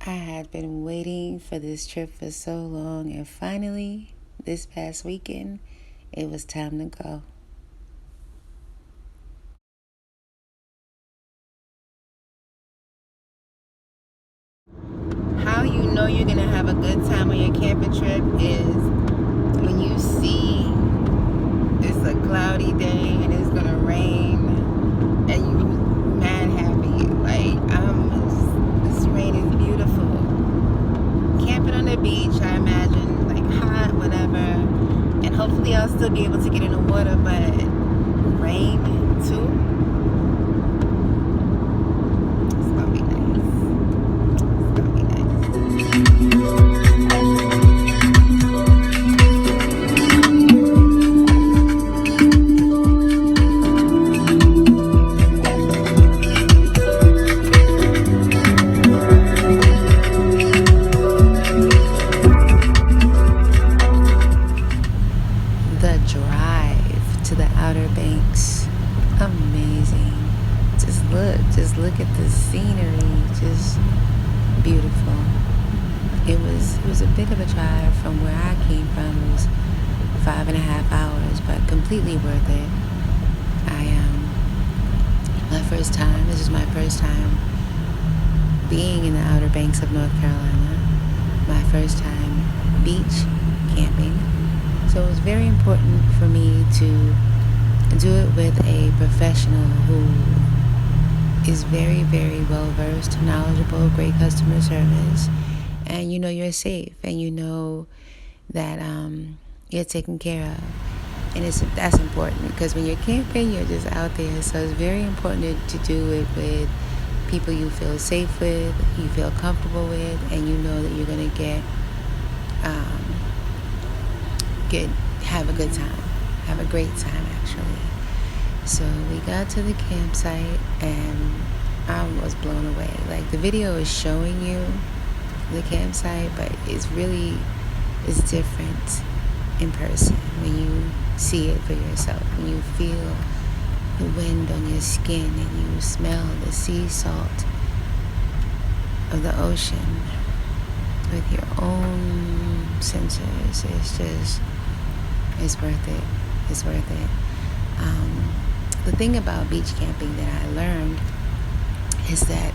I had been waiting for this trip for so long, and finally, this past weekend, it was time to go. How you know you're gonna have a good time on your camping trip is when you see it's a cloudy day and it's gonna rain, and you mad happy. Like, this rain is beautiful. Camping on the beach, I imagine, like hot, whatever, and hopefully I'll still be able to get in the water, but rain too. It's gonna be nice. It's gonna be The drive to the Outer Banks, amazing. Just look at the scenery, just beautiful. It was a bit of a drive from where I came from. It was 5.5 hours, but completely worth it. My first time. This is my first time being in the Outer Banks of North Carolina. My first time beach camping. So it was very important for me to do it with a professional who is very, very well versed, knowledgeable, great customer service, and you know you're safe, and you know that you're taken care of. And that's important because when you're camping, you're just out there. So it's very important to do it with people you feel safe with, you feel comfortable with, and you know that you're gonna um, have a good time, have a great time actually. So we got to the campsite and I was blown away. Like, the video is showing you the campsite, but it's different in person when you see it for yourself, when you feel the wind on your skin and you smell the sea salt of the ocean with your own senses. It's worth it. It's worth it. The thing about beach camping that I learned is that,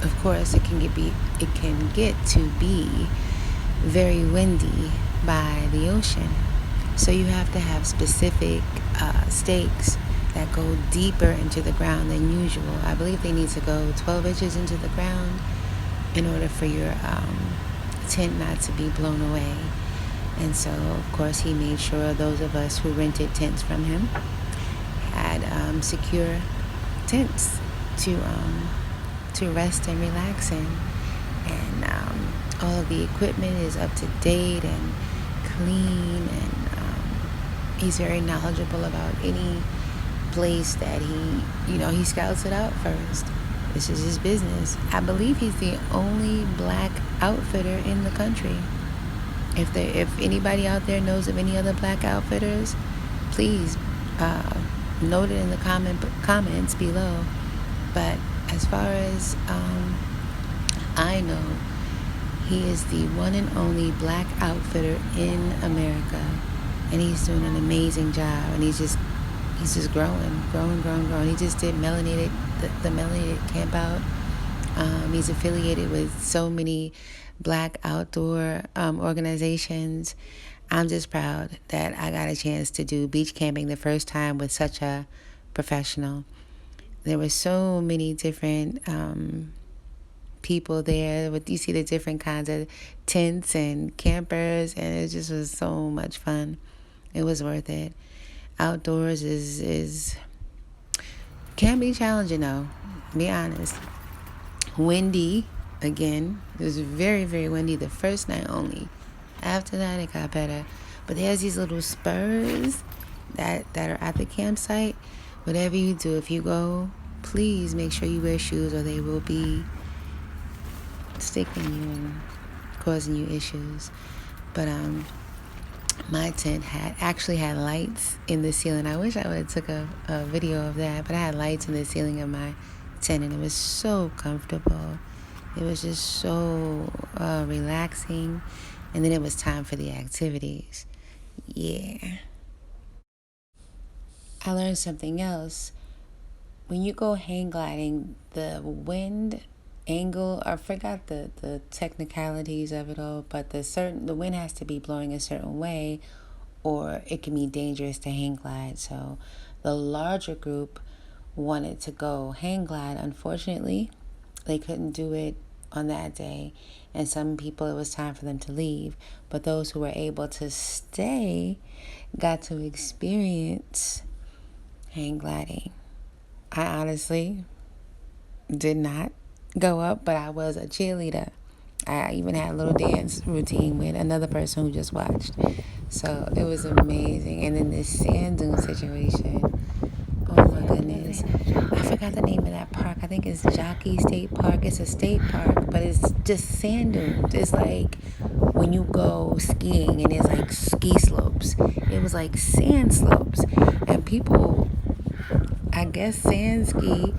of course, it can get to be very windy by the ocean. So you have to have specific stakes that go deeper into the ground than usual. I believe they need to go 12 inches into the ground in order for your tent not to be blown away. And so, of course, he made sure those of us who rented tents from him had secure tents to rest and relax in. And all of the equipment is up to date and clean, and he's very knowledgeable about any place that he scouts it out first. This is his business. I believe he's the only black outfitter in the country. If anybody out there knows of any other black outfitters, please note it in the comments below. But as far as I know, he is the one and only black outfitter in America, and he's doing an amazing job. And he's just growing. He just did the melanated camp out. He's affiliated with so many black outdoor organizations. I'm just proud that I got a chance to do beach camping the first time with such a professional. There were so many different people there. You see the different kinds of tents and campers, and it just was so much fun. It was worth it. Outdoors is can be challenging though, be honest. Windy again. It was very, very windy the first night only. After that it got better. But there's these little spurs that are at the campsite. Whatever you do, if you go, please make sure you wear shoes or they will be sticking you and causing you issues. But my tent actually had lights in the ceiling. I wish I would have took a video of that, but I had lights in the ceiling of my tent, and it was so comfortable. It was just so relaxing. And then it was time for the activities. Yeah. I learned something else. When you go hang gliding, the wind angle, I forgot the technicalities of it all, but the wind has to be blowing a certain way or it can be dangerous to hang glide. So the larger group wanted to go hang glide. Unfortunately, they couldn't do it on that day, and some people, it was time for them to leave. But those who were able to stay got to experience hang gliding. I honestly did not go up, but I was a cheerleader. I even had a little dance routine with another person who just watched. So it was amazing. And then this sand dune situation. Oh my goodness. I forgot the name of that park. I think it's Jockey State Park. It's a state park, but it's just sand dunes. It's like when you go skiing and there's like ski slopes. It was like sand slopes. And people, I guess, sand ski.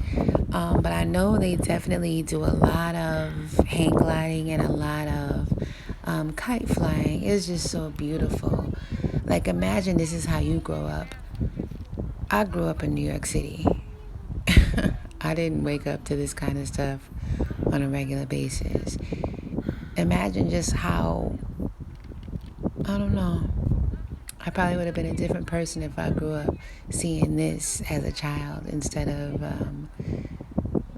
But I know they definitely do a lot of hang gliding and a lot of kite flying. It's just so beautiful. Like, imagine this is how you grow up. I grew up in New York City. I didn't wake up to this kind of stuff on a regular basis. Imagine just how, I don't know, I probably would have been a different person if I grew up seeing this as a child instead of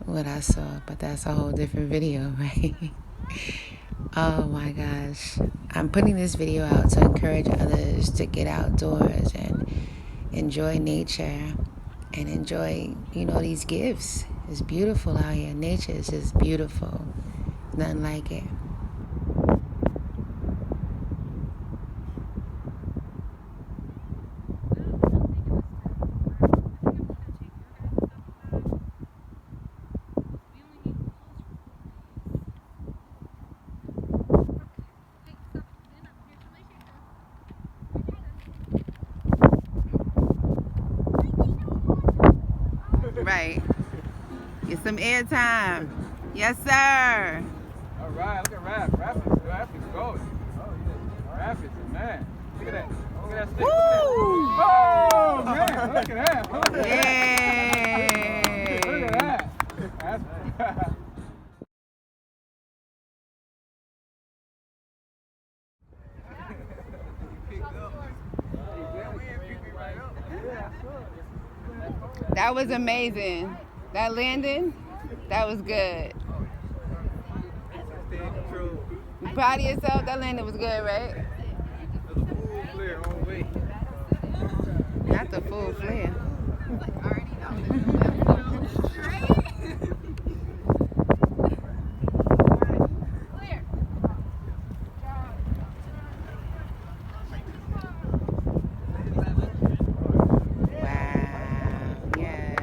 what I saw. But that's a whole different video, right? Oh my gosh. I'm putting this video out to encourage others to get outdoors and enjoy nature and enjoy, these gifts. It's beautiful out here. Nature is just beautiful. Nothing like it. Right. Get some airtime. Yes, sir. All right, look at Raph. Raph is going. Oh, yeah. Raph is a man. Look at that. Look at that stick. Woo! Oh, man. Look at that. Look at Yay! Look at that. That's That was amazing. That landing, that was good. You proud of yourself? That landing was good, right? Not the full flare. Wow, yes.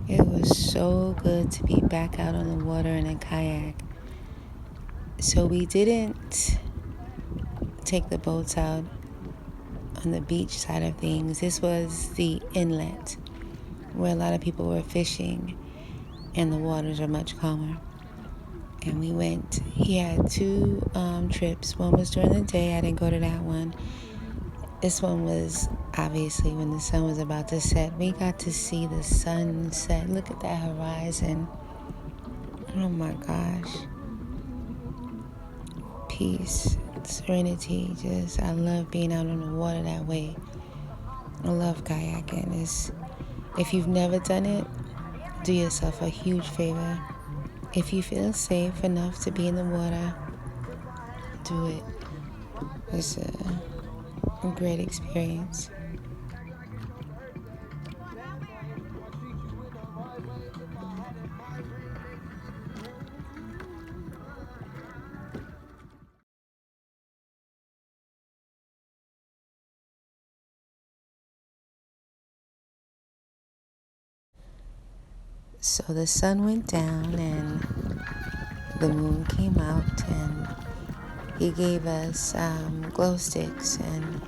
It was so good to be back out on the water in a kayak. So we didn't take the boats out on the beach side of things. This was the inlet where a lot of people were fishing and the waters are much calmer. And we went, he had two trips. One was during the day. I didn't go to that one. This one was obviously when the sun was about to set. We got to see the sunset. Look at that horizon. Oh my gosh. Peace, serenity. I love being out on the water that way. I love kayaking. If you've never done it, do yourself a huge favor. If you feel safe enough to be in the water, do it. It's a great experience. So the sun went down and the moon came out, and he gave us glow sticks, and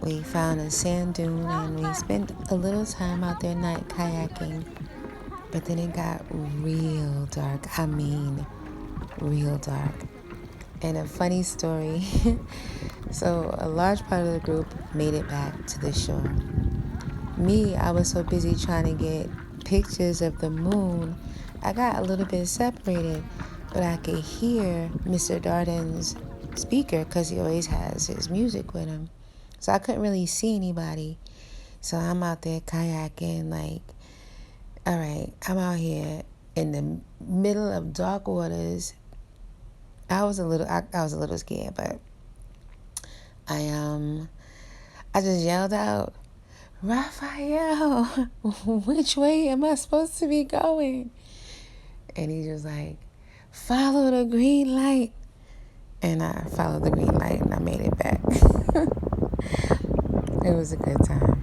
we found a sand dune, and we spent a little time out there night kayaking. But then it got real dark. I mean, real dark. And a funny story. So a large part of the group made it back to the shore. Me, I was so busy trying to get pictures of the moon, I got a little bit separated, but I could hear Mr. Darden's speaker because he always has his music with him. So I couldn't really see anybody. So I'm out there kayaking, like, all right, I'm out here in the middle of dark waters. I was a little scared, but I just yelled out, Raphael, which way am I supposed to be going? And he was like, follow the green light. And I followed the green light and I made it back. It was a good time.